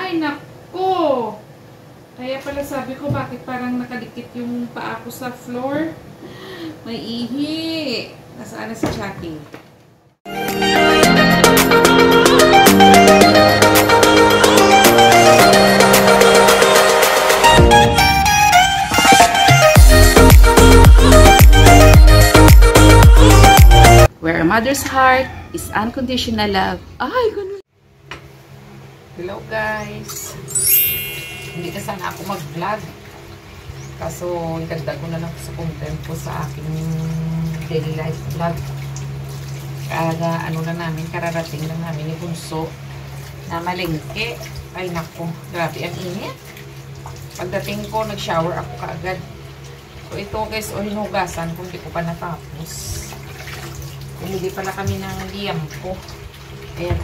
Ay, nako! Kaya pala sabi ko, bakit parang nakadikit yung paa ko sa floor? May ihi. Nasaan na si Chucky? Where a mother's heart is unconditional love. Ay, ganun. Hello guys. Hindi na sana ako mag-vlog. Kaso, idagdag ko na lang sa content ko sa aking daily life vlog. Kaya, ano na namin, kararating lang namin ni Bunso na malengke. Ay, naku. Grabe, ang init. Pagdating ko, nag-shower ako kaagad. So, ito guys, o hinugasan kung di ko pa natapos. Hindi pala kami ng liyam ko. Ayan,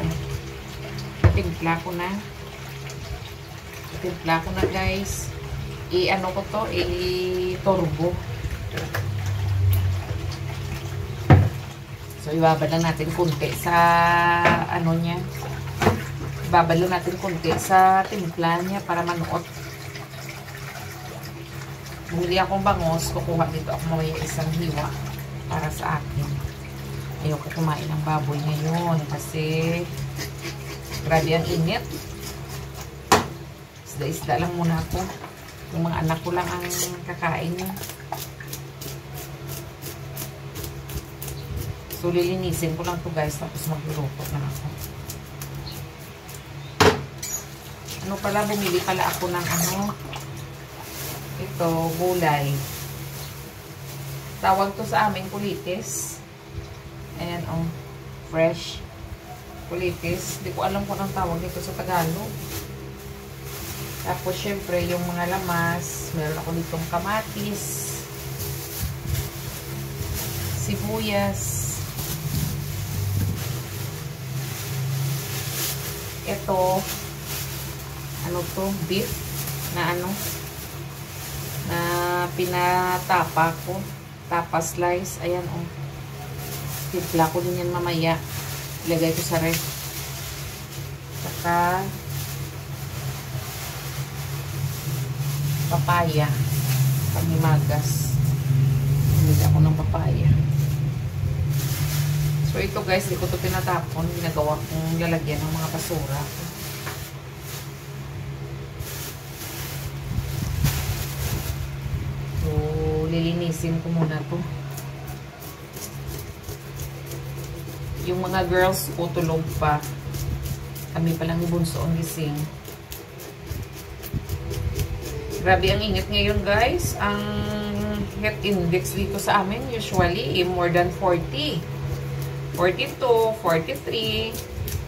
natimpla ko na. Natimpla ko na guys. I-ano ko to, i-turbo. So, ibabad lang natin kunti sa, ano niya. Ibabad lang natin kunti sa timpla niya para manuot. Bumili akong bangos, kukuha dito ako mamaya isang hiwa para sa akin. Ayoko kumain ng baboy ngayon kasi grabe ang init. Isda-isda lang muna ako. Yung mga anak ko lang ang kakain niya. So, lilinisin ko lang to guys tapos magluluto na ako. Ano pala, bumili pala ako ng ano, ito, gulay. Tawag to sa amin, kulitis. Ayan, oh. Fresh. Kulitis. Hindi ko alam kung anong tawag dito sa Tagalog. Tapos, syempre, yung mga lamas. Meron ako ditong kamatis. Sibuyas. Ito. Ano to? Beef. Na ano? Na pinatapa ko. Tapa slice. Ayan, oh. Tipla ko din yan mamaya. Ilagay ko sa ref. Saka papaya. Paghimagas. Bumili ako ng papaya. So ito guys, hindi ko ito tinatapon. Ginagawa kong lalagyan ng mga basura. So lilinisin ko muna ito. Yung mga girls ko tulog pa. Kami pa lang ni Bunso ang gising. Grabe ang init ngayon guys. Ang heat index dito sa amin usually more than 40. 42, 43.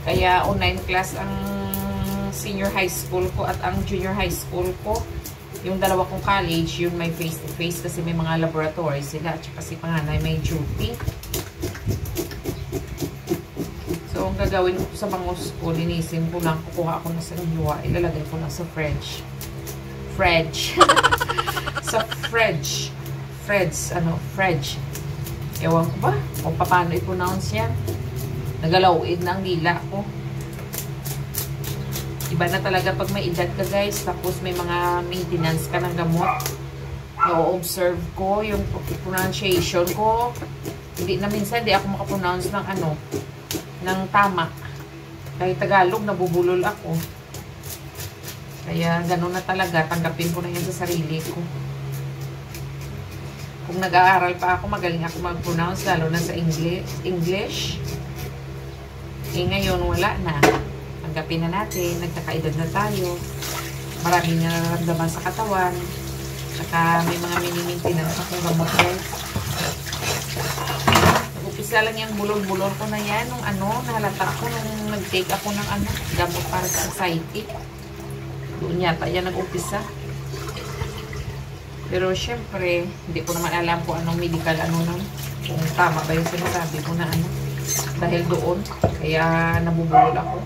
Kaya online class ang senior high school ko at ang junior high school ko. Yung dalawa kong college, yun may face-to-face kasi may mga laboratory sila. At kasi panganay may duty. So, ang gagawin ko sa bangos ko, linisin ko lang, kukuha ako na sa hiwa, ilalagay ko lang sa fridge. Sa fridge. Fridge. Ewan ko ba kung paano i-pronounce yan. Nagalawid na ang dila ko. Iba na talaga pag may edad ka guys, tapos may mga maintenance ka ng gamot. Na-observe ko yung pronunciation ko. Hindi na minsan, hindi ako makapronounce ng ano, ng tama. Kahit Tagalog, nabubulol ako. Kaya, gano'n na talaga. Tanggapin ko na yan sa sarili ko. Kung nag-aaral pa ako, magaling ako mag-pronounce, lalo na sa English. Eh, ngayon, wala na. Tanggapin na natin. Nagkakaedad na tayo. Maraming nararamdaman sa katawan. Saka, may mga mini-maintenance akong gamot guys. Isa lang yung bulol-bulol ko na yan nung ano, nahalata ako nung nag-take ako ng ano, gamot para sa anxiety. Doon yata yan nag-upisa. Pero syempre, hindi ko naman alam kung anong medical, ano nang, kung tama ba yung sinasabi ko na ano. Dahil doon, kaya nabubulol ako.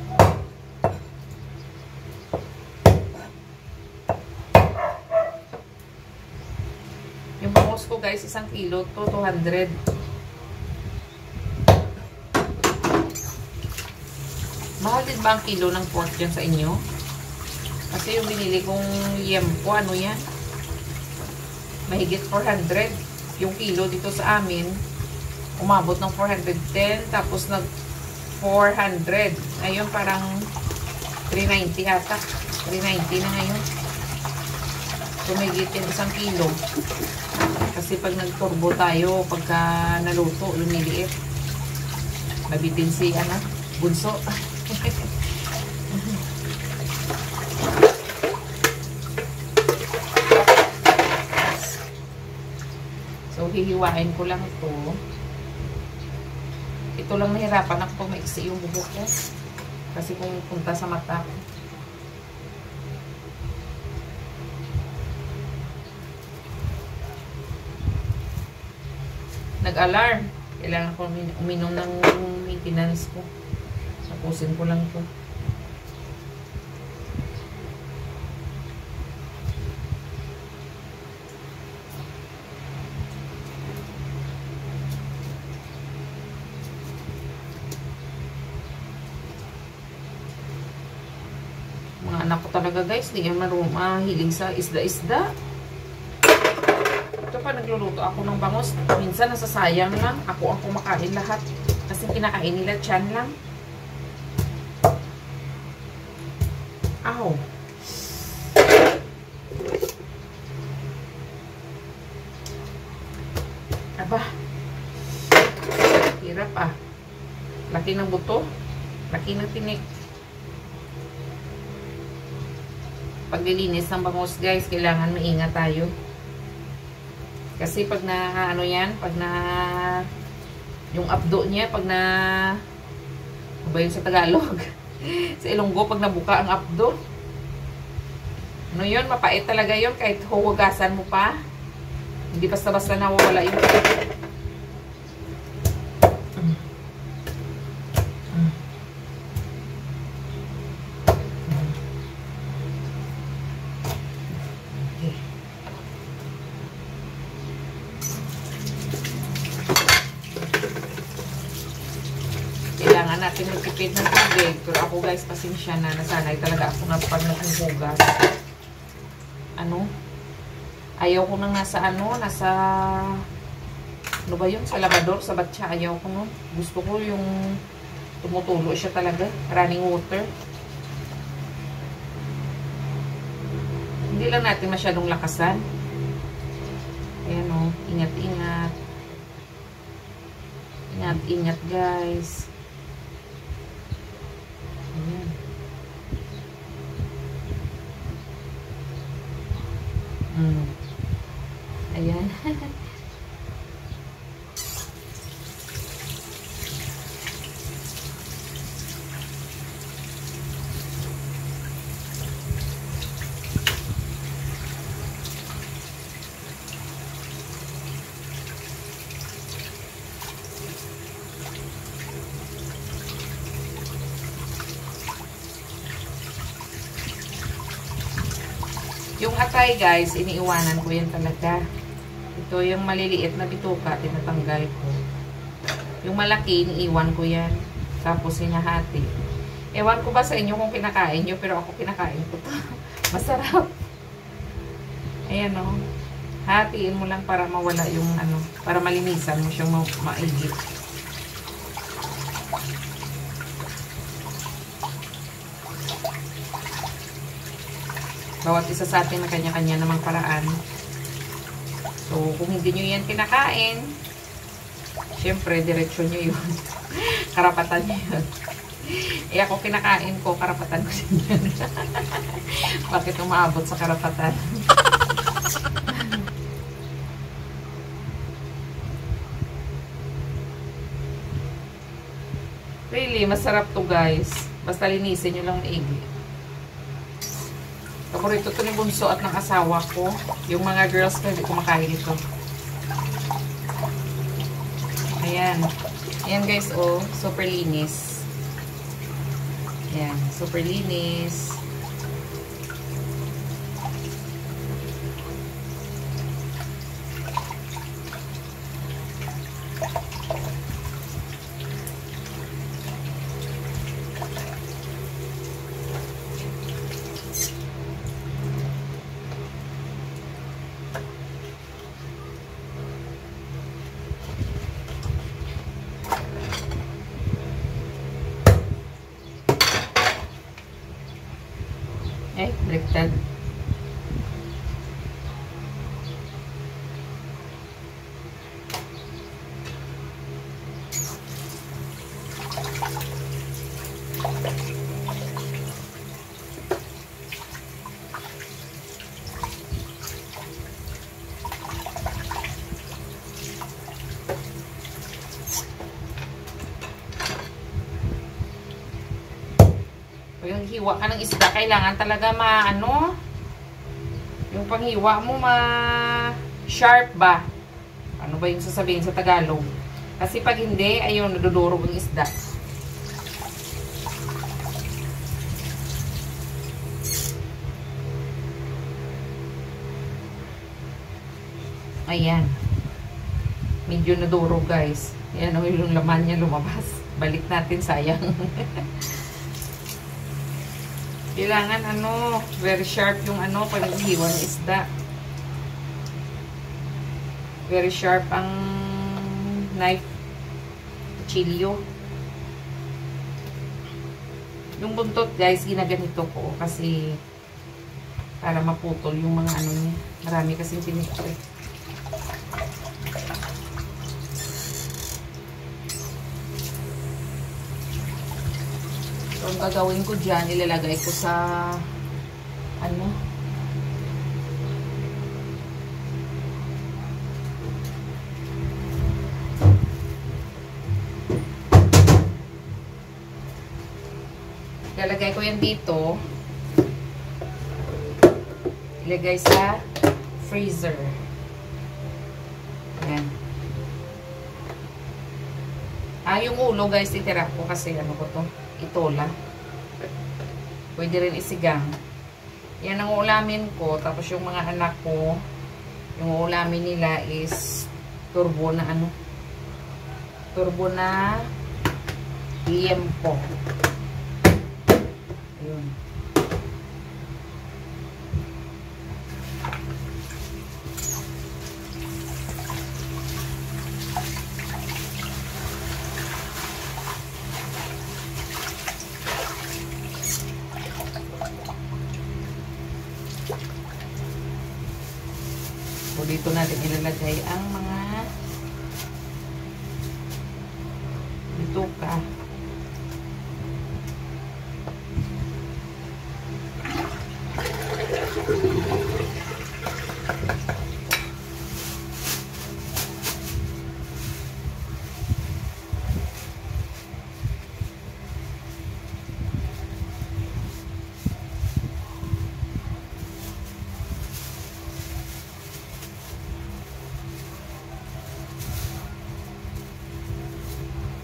Yung bangos ko guys, 1 kilo to 200. Mahal din ba ang kilo ng pork dyan sa inyo? Kasi yung binili kong yempo, ano yan? Mahigit 400. Yung kilo dito sa amin, umabot ng 410, tapos nag 400. Ngayon parang 390 ata. 390 na ngayon. Tumigit yung 1 kilo. Kasi pag nagturbo tayo, pagka naluto, lumiliit. Nabitin si, bunso. So, hihiwain ko lang ito. Ito lang nahirapan ako pag maiksi yung buhok ko. Kasi kung punta sa mata ko. Nag-alarm. Kailangan ko uminom ng maintenance ko. Tapusin ko lang ito. Mga anak ko talaga guys, di yan mahilig sa isda-isda. Ito pa, nagluluto ako ng bangos. Minsan nasasayang lang. Ako ang kumakain lahat. Kasi kinakain nila tiyan lang. Aw. Aba. Hirap ah. Laki ng buto. Laki ng tinik. Paglilinis ng bangos guys, kailangan maingat tayo. Kasi pag na, pag na, yung abdo niya, pag na, ano ba yun sa Tagalog? Sa Ilonggo, pag nabuka ang abdo. Ano yun? Mapait talaga yun, kahit huwagasan mo pa. Hindi basta-basta nawawala yung natin magtipid ng tubig. Pero ako guys, pasensya na. Nasanay talaga ako na pag naghuhugas. Ayaw ko nang nasa nasa, ano ba yun? Sa labador, sa batya. Ayaw ko nun. Gusto ko yung tumutulo siya talaga. Running water. Hindi lang natin masyadong lakasan. Ayan o. Ingat-ingat. Ingat-ingat guys. Ayan. Yung atay guys, iniiwanan ko yan talaga. Ito yung maliliit na bituka, tinatanggal ko. Yung malaki, iniiwan ko yan. Tapos hinahati. Ewan ko ba sa inyo kung kinakain nyo, pero ako kinakain ko to. Masarap. Ayan o. Hatiin mo lang para mawala yung para malinisan mo siyang maigit. Bawat isa sa atin na kanya-kanya namang paraan. So, kung hindi nyo yan kinakain, syempre, diretsyon nyo yun. Karapatan nyo yun. Eh, ako kinakain ko, karapatan ko din yan. Bakit umaabot sa karapatan? Really, masarap to guys. Basta linisin nyo lang maigi. Paborito to ni Bunso at ng asawa ko. Yung mga girls ko, hindi kumakain ito. Ayan. Ayan guys, oh. Super linis. Ayan. Super linis. Eh, baliktad. Yung hiwa ka ng isda, kailangan talaga yung panghiwa mo sharp ba? Ano ba yung sasabihin sa Tagalog? Kasi pag hindi, ayun, nadudurog yung isda. Ayan. Medyo nadurog, guys. Ayan, yung laman niya lumabas. Balik natin, sayang. Kailangan very sharp yung paghihiwa ng isda. Very sharp ang knife, kutsilyo. Yung buntot, guys, ginaganito ko kasi para maputol yung mga niya. Marami kasing pinito eh. So, ang gagawin ko dyan, ilalagay ko sa ilalagay ko yan dito. Ilagay sa freezer. Ayan. Yung ulo, guys, itira ko kasi ko to? Itola. Pwede rin isigang. Yan ang ulamin ko. Tapos yung mga anak ko, yung ulamin nila is turbo na turbo na liempo. Ayun. So, dito natin ilalagay ang mga bituka.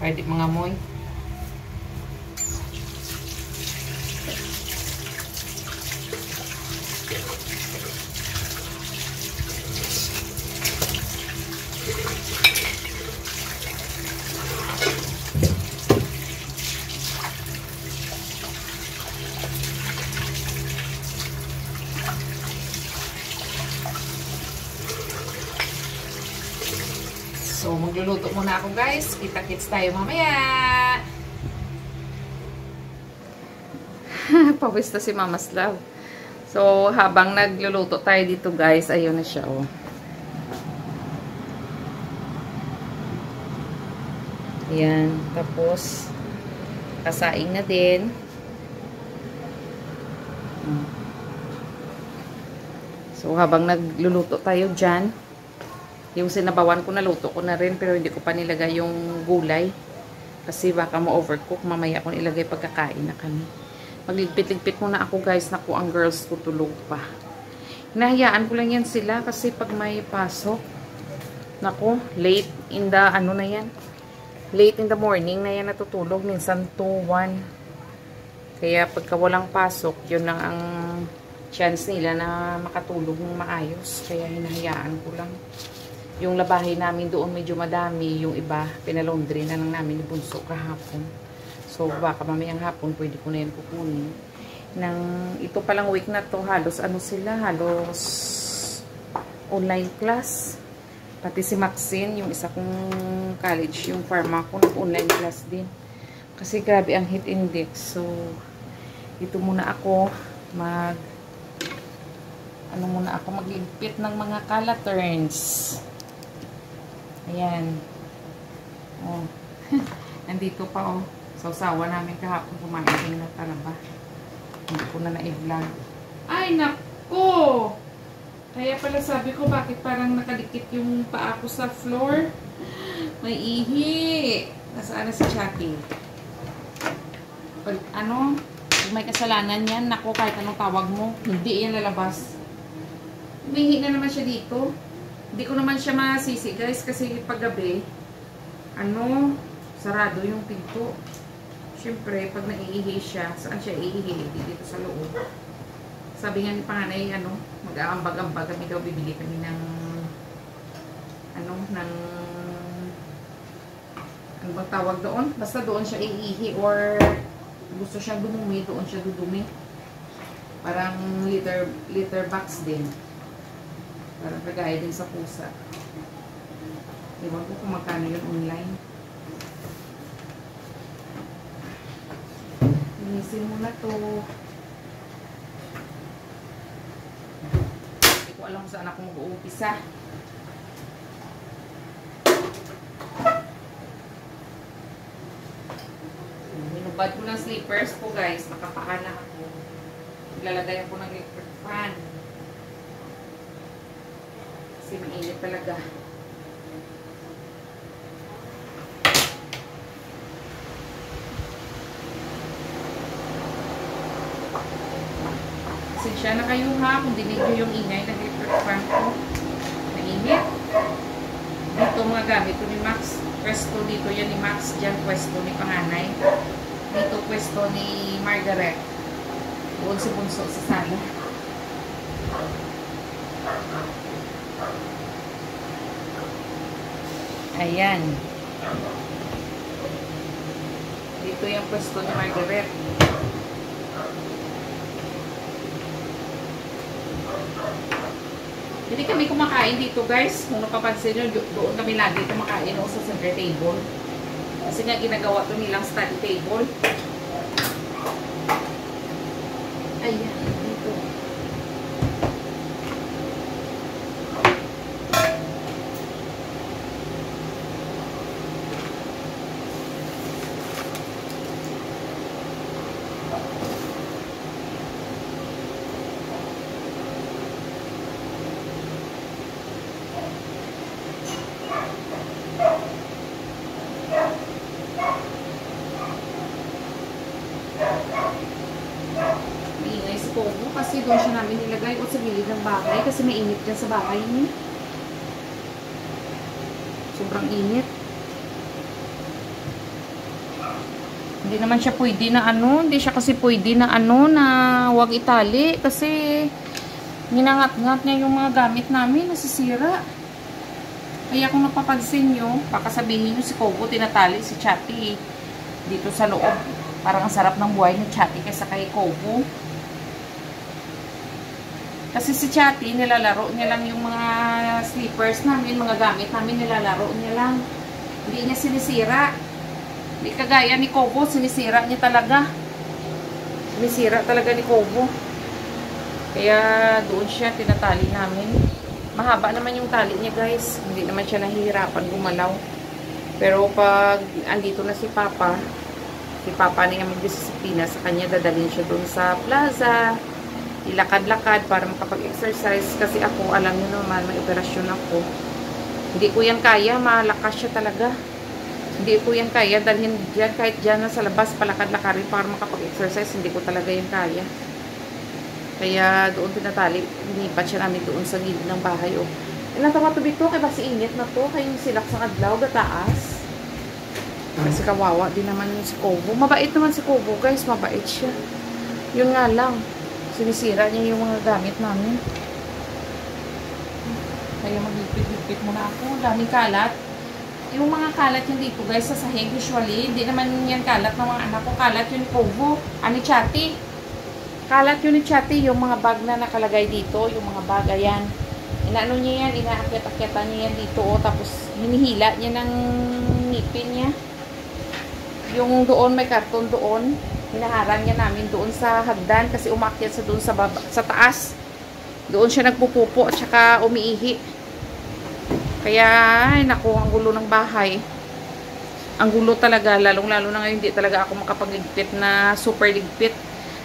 Pwede mga moy. So, magluluto muna ako, guys. Kita-kits tayo mamaya. Pawis na si Mama's Love. So, habang nagluluto tayo dito, guys, ayun na siya, oh. Ayan. Tapos, kasaing na din. So, habang nagluluto tayo dyan, yung sinabawan ko, naluto ko na rin, pero hindi ko pa nilagay yung gulay. Kasi baka ma-overcook. Mamaya ko nilagay pagkakain na kami. Magligpit-ligpit muna ako, guys. Naku, ang girls ko tulog pa. Hinahayaan ko lang yan sila kasi pag may pasok, naku, late in the, na yan? Late in the morning na yan natutulog. Minsan 2, 1. Kaya pagka walang pasok, yun lang ang chance nila na makatulog ng maayos. Kaya hinahayaan ko lang. Yung labahin namin doon medyo madami. Yung iba, pinalaundry na lang namin ni Bunso kahapon. So, baka mamayang hapon, pwede ko na yan kukunin. Ito palang week na to, halos halos online class. Pati si Maxine, yung isa kong college, yung pharma ko, nag-online class din. Kasi grabe ang heat index. So, ito muna ako. ano muna ako, magligpit ng mga calaterns. Ayan. Oh. Nandito pa, oh. Sausawa namin kahapon, kumain din na talaba. Hindi ko na na-vlog. Ay, nako! Kaya pala sabi ko, bakit parang nakadikit yung paa ko sa floor? May ihi. Nasaan na si Chatty? Ano? Kung may kasalanan yan, nako, kahit anong tawag mo, hindi yan lalabas. Umihi na naman siya dito. Hindi ko naman siya masisi, guys, kasi paggabi, ano, sarado yung pinto. Siyempre, pag naiihi siya, saan siya iihi? Dito sa loob. Sabi nga ni panganay, ano, mag-aambag-ambag kami daw, bibili kami ng, ano bang tawag doon? Basta doon siya iihi or gusto siyang dumumi, doon siya dudumi. Parang litter box din. Parang kagaya din sa pusa. Ewan ko kung magkano yun online. Linisin mo na to. Hindi ko alam kung saan ako mag-uumpisa. Binubad ko ng slippers ko, guys. Nakapaan na ako. Lalagay ako ng electric fan. Kasi mainit talaga. Pasensya na kayo ha kung dinig nyo yung ingay ng electric fan ko. Mainit. Dito mga gamit ko ni Max. Pwesto dito yan ni Max. Diyan pwesto ni panganay. Dito pwesto ni Margaret. Doon si Bunso sa sala. Ayan. Dito yung pwesto ni Margaret. Hindi kami kumakain dito, guys. Kung napapansin nyo, doon kami lagi kumakain sa center table. Kasi nga ginagawa to nilang study table. Ayan, dito. Maingay si Pogo kasi doon siya namin nilagay o sa gilid ng bahay kasi mainit dyan sa bahay niya. Sobrang init. Hindi naman siya pwede na hindi siya kasi pwede na na wag itali kasi ginangat-ngat niya yung mga gamit namin, nasisira. Kaya kung napapansin nyo, baka sabihin nyo si Pogo tinatali si Chatty dito sa loob. Parang ang sarap ng buhay ni Chatty kaysa kay Pogo. Kasi si Chatty, nilalaro niya lang yung mga slippers namin, mga gamit namin, nilalaro niya lang. Hindi niya sinisira. Hindi kagaya ni Pogo, sinisira niya talaga. Sinisira talaga ni Pogo. Kaya doon siya, tinatali namin. Mahaba naman yung tali niya, guys. Hindi naman siya nahihirapan gumalaw. Pero pag andito na si Papa na yung magdisiplina sa kanya, dadalhin siya doon sa plaza. Ilakad-lakad para makapag-exercise. Kasi ako, alam niyo naman, may operasyon ako. Hindi ko yan kaya, malakas siya talaga. Hindi ko yan kaya, dalhin dyan, kahit dyan na sa labas, palakad-lakad rin para makapag-exercise. Hindi ko talaga yan kaya. Kaya doon tinatali, hinipat siya namin doon sa gilid ng bahay. Oh. Ilang tawa to bito, kaya basi init na to, kaya yung silak sa adlaw, gataas. Kasi kawawa din naman yung si Pogo. Mabait naman si Pogo, guys, mabait siya. Yun nga lang, sinisira niya yung mga gamit namin. Kaya maghipit-hipit muna ako, daming kalat. Yung mga kalat yun dito, guys, sa sahig usually, hindi naman yan kalat ng mga anak ko, kalat yun ni Pogo, ni Chatty. Kalat yun ni Chatty, yung mga bag na nakalagay dito, yung mga bag, ayan. Inaano niya yan, inaakyat-akyatan niya yan dito, tapos hinihila niya ng ngipin niya. Yung doon, may karton doon, hinaharang niya namin doon sa hagdan kasi umakyat sa doon sa taas. Doon siya nagpupupo at saka umiihi. Kaya, ay naku, ang gulo ng bahay. Ang gulo talaga, lalong-lalo na ngayon, hindi talaga ako makapagligpit na super ligpit.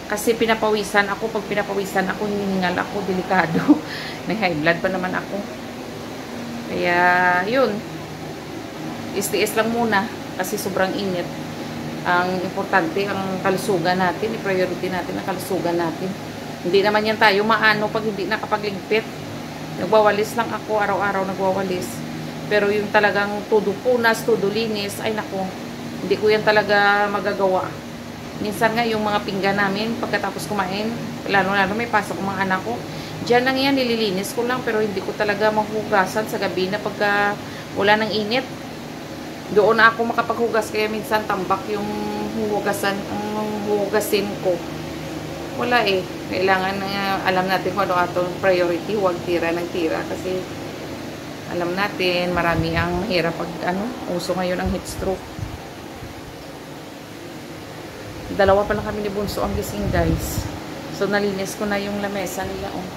Kasi pinapawisan ako. Pag pinapawisan ako, hinihingal ako, delikado. May high blood pa naman ako. Kaya, yun. Istiis lang muna kasi sobrang init. Ang importante, ang kalusugan natin, i-priority natin ang kalusugan natin. Hindi naman yan tayo maano pag hindi nakapagligpit. Nagwawalis lang ako, araw-araw nagwawalis. Pero yung talagang todo punas, todo linis, ay nako, hindi ko yan talaga magagawa. Minsan nga yung mga pinggan namin, pagkatapos kumain, lalo-lalo may pasok ng mga anak ko, dyan lang yan, nililinis ko lang, pero hindi ko talaga mahugasan sa gabi na pagka wala ng init. Doon na ako makapaghugas, kaya minsan tambak yung hugasin ko. Wala eh. Kailangan alam natin kung ano atong priority, huwag tira ng tira kasi alam natin marami ang mahirap pag uso ngayon ang heat stroke. Dalawa pa lang kami ni Bunso ang gising, guys. So nalinis ko na yung lamesa nila, oh.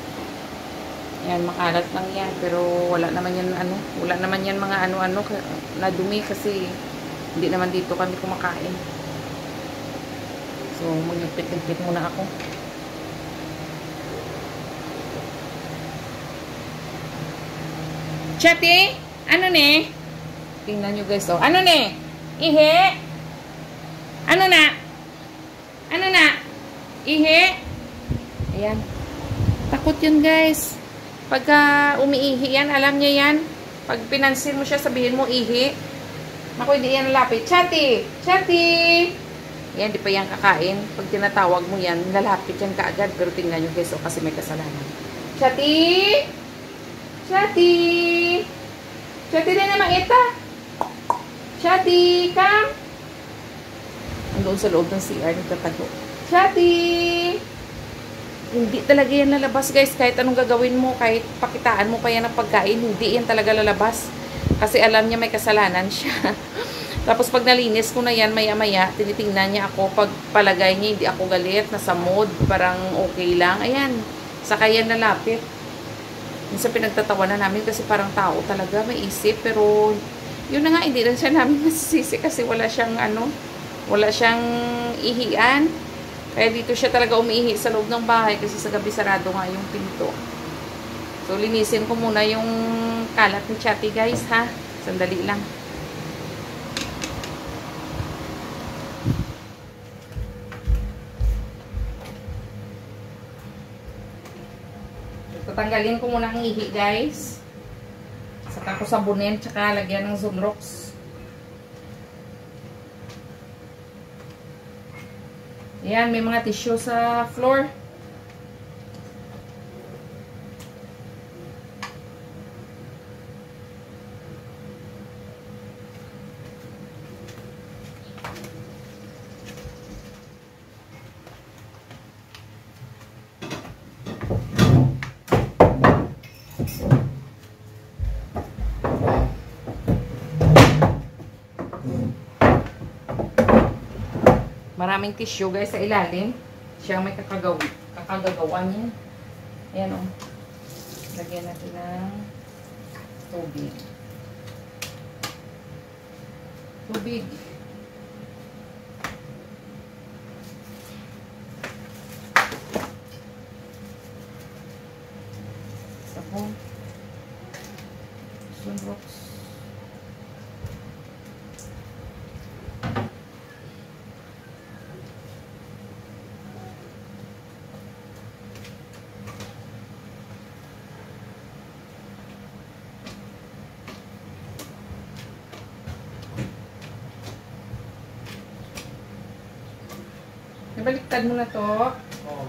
Yan, makalat lang yan, pero wala naman yan wala naman yan mga na dumi kasi hindi naman dito kami kumakain. So magligpit-ligpit muna ako. Chati, ano ne? Tingnan nyo, guys, oh. Ano ne? Ihe? Ano na? Ano na? Ihe? Ayan. Takot yun, guys. Pagka umiihi yan, alam niya yan. Pag pinansin mo siya, sabihin mo, ihi. Naku, hindi yan lalapit. Chati! Chati! Yan, di pa yan kakain. Pag tinatawag mo yan, lalapit yan kaagad. Pero tingnan nyo, guys, oh, kasi may kasalanan. Chati! Chati! Chati din na makita. Chati, come! Andoon sa loob ng CR, nagtatago. Chati! Hindi talaga yan lalabas, guys. Kahit anong gagawin mo, kahit pakitaan mo pa yan ng pagkain, hindi yan talaga lalabas. Kasi alam niya may kasalanan siya. Tapos pag nalinis ko na yan, maya-maya, tinitingnan niya ako. Pag palagay niya, hindi ako galit, nasa mood, parang okay lang. Ayan, saka yan lalapit. Minsan pinagtatawanan namin kasi parang tao talaga, may isip. Pero, yun na nga, hindi rin siya namin masisisi kasi wala siyang wala siyang ihian. Kaya dito siya talaga umiihi sa loob ng bahay kasi sa gabi sarado nga yung pinto. So, linisin ko muna yung kalat ni Chati, guys, ha? Sandali lang. Tatanggalin ko muna ang ihi, guys. Saka ko sabunin, tsaka lagyan ng Sunrox. Ayan, may mga tissue sa floor. Maraming tissue, guys, sa ilalim. Siya may kakagagawa niya. Ayan, o. Lagyan natin ng tubig. Tubig. Sabon. Sunrox. Nabaliktad mo na to. Oo.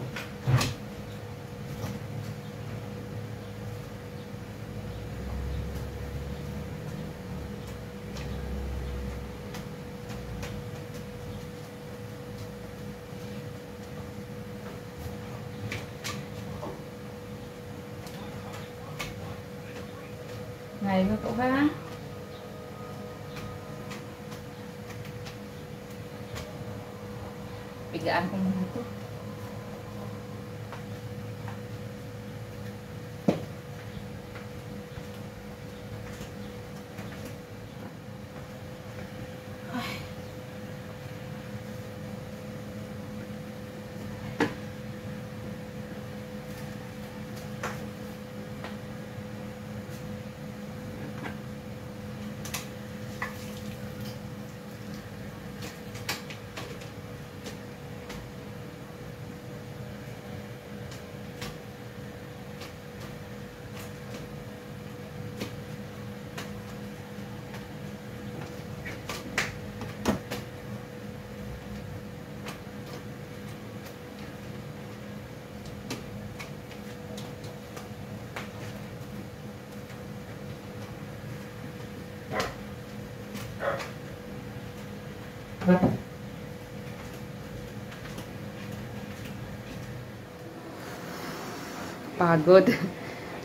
Ngayon mo to, ha? Higaan ko muna ito. Pagod.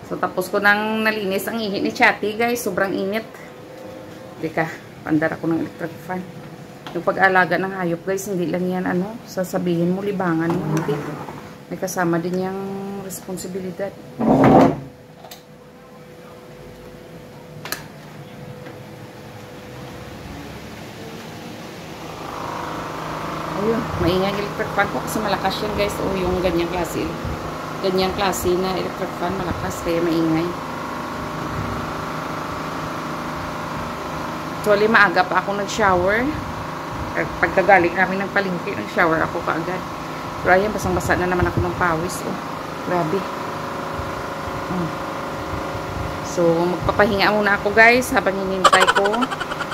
So, tapos ko nang nalinis ang ihi ni Chatty, guys. Sobrang init. Teka, pandar ako ng electric fan. Yung pag-alaga ng hayop, guys, hindi lang yan, sasabihin mo, libangan mo. Hindi. May kasama din yung responsibilidad. Ayun, maingay electric fan ko kasi malakas yan, guys. O, yung ganyang klase. Ganyang klase na electric fan, malakas, kaya maingay. Actually, maaga pa ako nag-shower. Pagkagaling namin ng palengke, nag-shower ako kaagad. Pero ayan, basang-basa na naman ako ng pawis. Oh, grabe. So, magpapahinga muna ako, guys, habang hinintay ko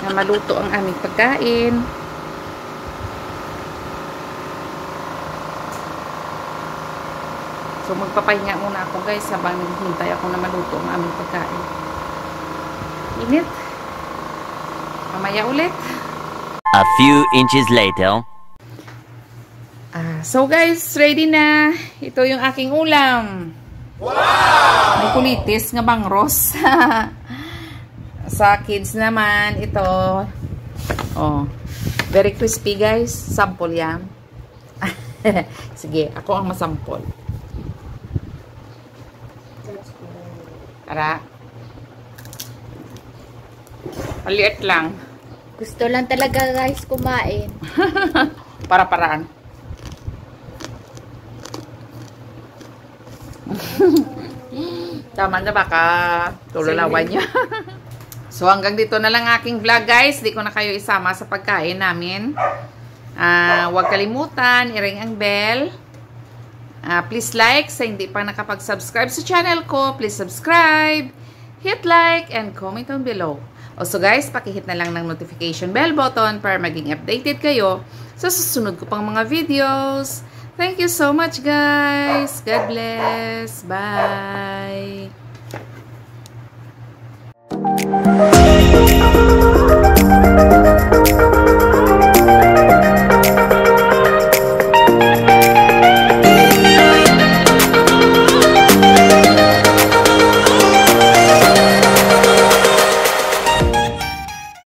na maluto ang aming pagkain. So, magpapahinga muna ako, guys, habang naghihintay ako na maluto ang aming pagkain. Init. Mamaya ulit. A few inches later. So, guys, ready na. Ito yung aking ulam. Wow! May kulitis nga bangros. Sa kids naman, ito. Oh, very crispy, guys. Sample yan. Sige, ako ang masample. Tara. Maliit lang. Gusto lang talaga, guys, kumain. Para-paraan. Tama na baka tululawan niya. So, hanggang dito na lang aking vlog, guys. Di ko na kayo isama sa pagkain namin. Huwag kalimutan, i-ring ang bell. Please like sa hindi pa nakapag-subscribe sa channel ko. Please subscribe, hit like, and comment down below. Also guys, pakihit na lang ng notification bell button para maging updated kayo sa susunod ko pang mga videos. Thank you so much, guys. God bless. Bye.